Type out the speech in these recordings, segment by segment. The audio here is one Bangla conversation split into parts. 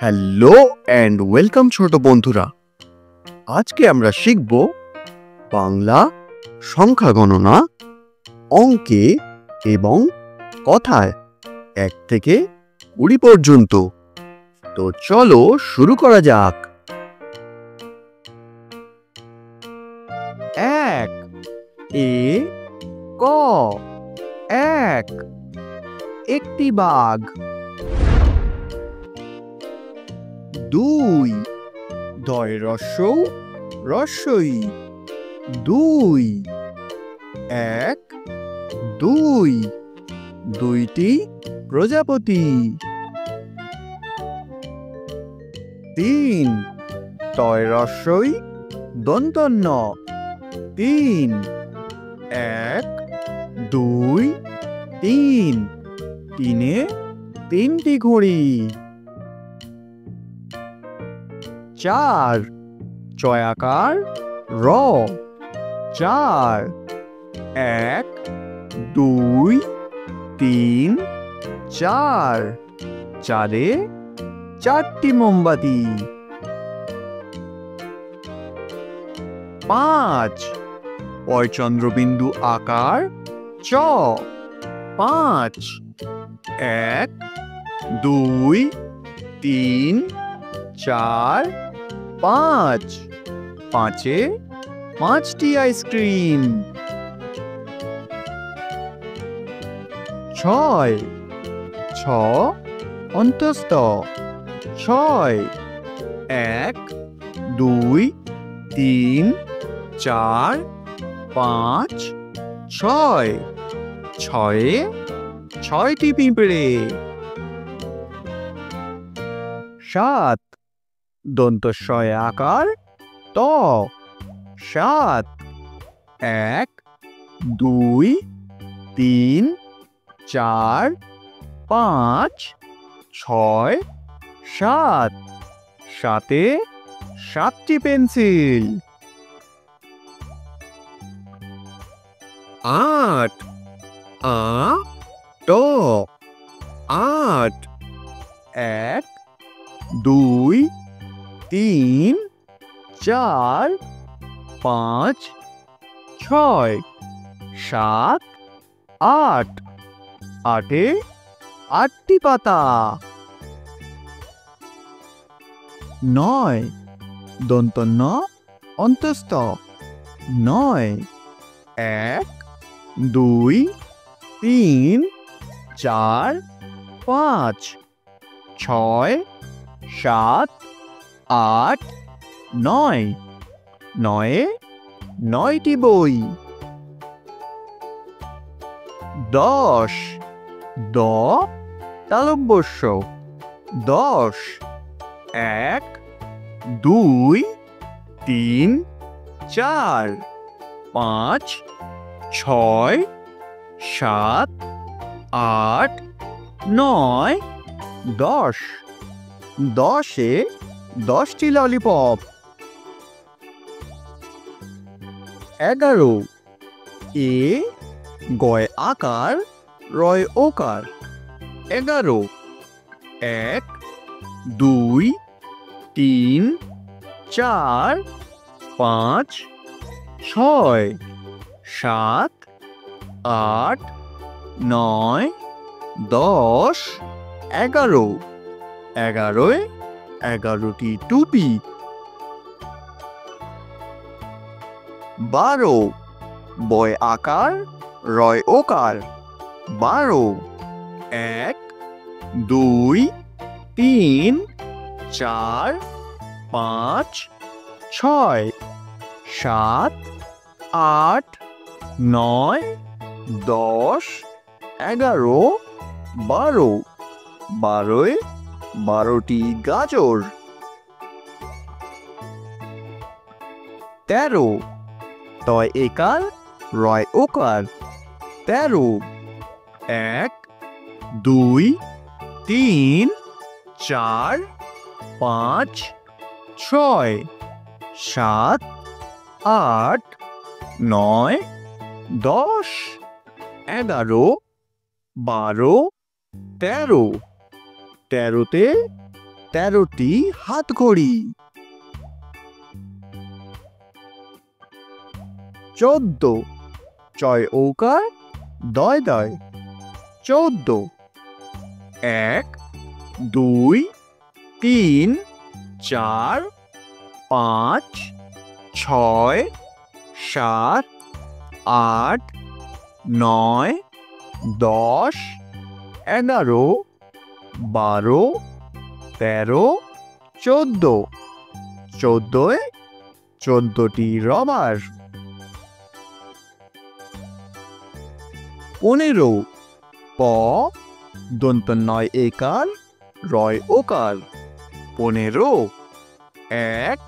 হ্যালো অ্যান্ড ওয়েলকাম ছোট বন্ধুরা। আজকে আমরা শিখব বাংলা সংখ্যা গণনা, অঙ্কে এবং কথায় 1 থেকে 20 পর্যন্ত। তো চলো শুরু করা যাক। 1 এ ক 1 একটি বাঘ। 2 দয় রস্যৌ রস্যই 2 1 2 দুইটি প্রজাপতি। 3 তয় রস্যই দন্তন্য 3 1 2 3 তিনে তিনটি ঘড়ি। 4 চয়াকার র 4 1 2 3 4 চারে চারটি মোমবাতি। 5 পয়চন্দ্রবিন্দু আকার চ 5 1 2 3 4 5 পাঁচে 5টি আইসক্রিম। 6 ছ অন্তস্থ 6 1 2 3 4 5 6 ছয়ে 6টি পিঁপড়ে। 7 দন্তস্বয় আকার ত 7 1 2 3 4 5 6 7 সাতে 7টি পেন্সিল। 8 আ ট 8 1 2 3 4 5 6 7 8 আটে 8টি পাতা। 9 দন্তন্য অন্তস্থ 9 1 2 3 4 5 6 7 8 9 নয়ে 9টি বই। 10 দ তালব্যস্য 10 1 2 3 4 5 6 7 8 9 10 10-এ 10টি ললিপপ। 11 এ গয় আকার রয় ওকার 11 1 2 3 4 5 6 7 8 9 10 11 11-এ 11টি টুপি। 12 বয় আকার রয় ওকার 12 1 2 3 4 5 6 7 8 9 10 11 12 12-এ 12টি গাজর। 13 তয় একার রয় ওকার 13 1 2 3 4 5 6 7 8 9 10 11 12 13 13-তে 13টি হাতঘড়ি। 14 ছয় ঔকার দয় দয় 14। 1 2 3 4 5 6 7 8 9 10 11 12 13 14। 14 14টি রবার। 15 প দন্ত নয় একার রয় ওকার 15। 1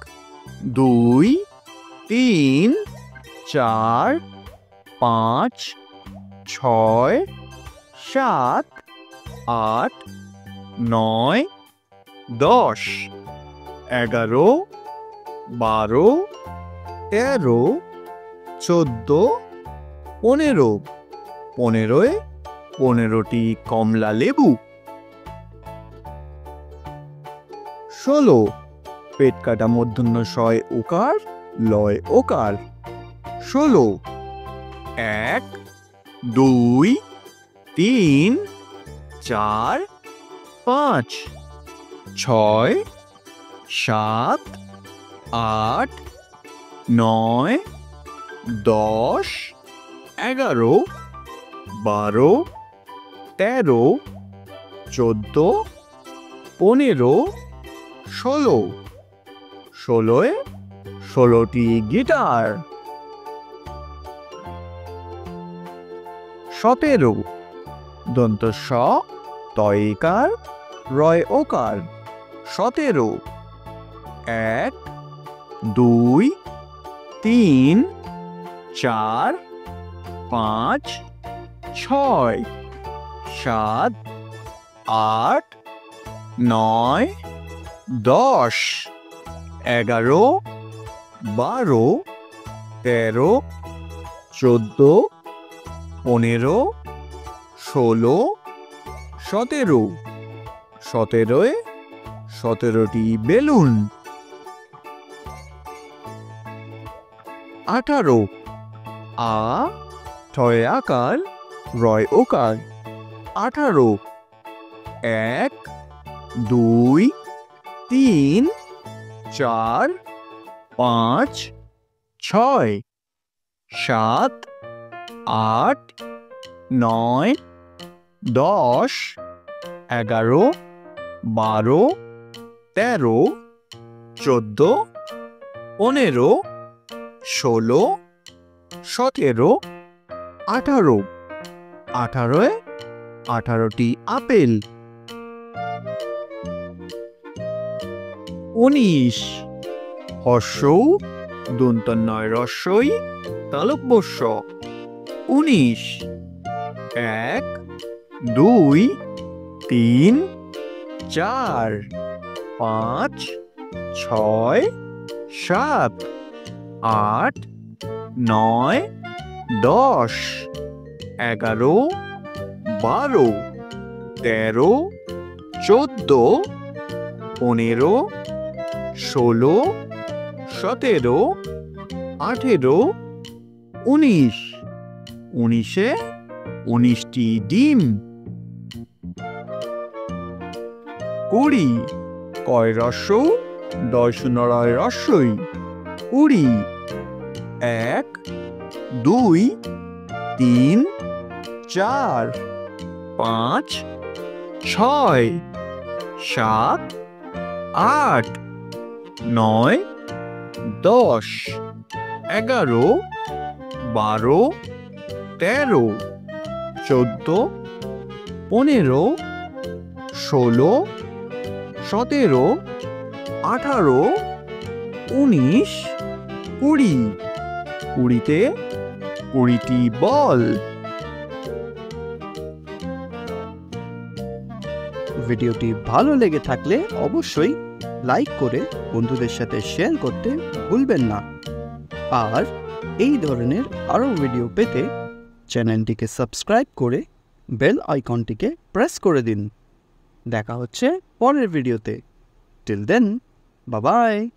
2 3 4 5 6 7 8 9 10 11 12 13 14 15। 15 15টি কমলা লেবু। 16 পেট কাটা মূর্ধন্য শয় উকার লয় ওকার 16। 1 2 3 4 5 6 7 8 9 10 11 12 13 14 15 16। 16 16টি গিটার। 17 দন্ত স তয়কার রয় ওকার 17। 1 2 3 4 5 6 7 8 9 10 11 12 13 14 15 16 17। 17 17টি বেলুন। 18 আ ঠয় আকার রয় ওকার 18। 1 2 3 4 5 6 7 8 9 10 11 12 13 14 15 16 17 18। 18 18টি আপেল। 19 হর্ষৌ দন্ত নয় রস্যই তালব্যস্য 19। 1 2 3 4 5 6 7 8 9 10 11 12 13 14 15 16 17 18 19। 19 19টি ডিম। 20 কয় রস্যৌ দয় শূন্য রয় রস্যই 20। 1 2 3 4 5 6 7 8 9 10 11 12 13 14 15 16 17 18 19 20। 20তে 20টি বল। ভিডিওটি ভালো লেগে থাকলে অবশ্যই লাইক করে বন্ধুদের সাথে শেয়ার করতে ভুলবেন না। আর এই ধরনের আরও ভিডিও পেতে চ্যানেলটিকে সাবস্ক্রাইব করে বেল আইকনটিকে প্রেস করে দিন। দেখা হচ্ছে পরের ভিডিওতে। Till then, bye bye.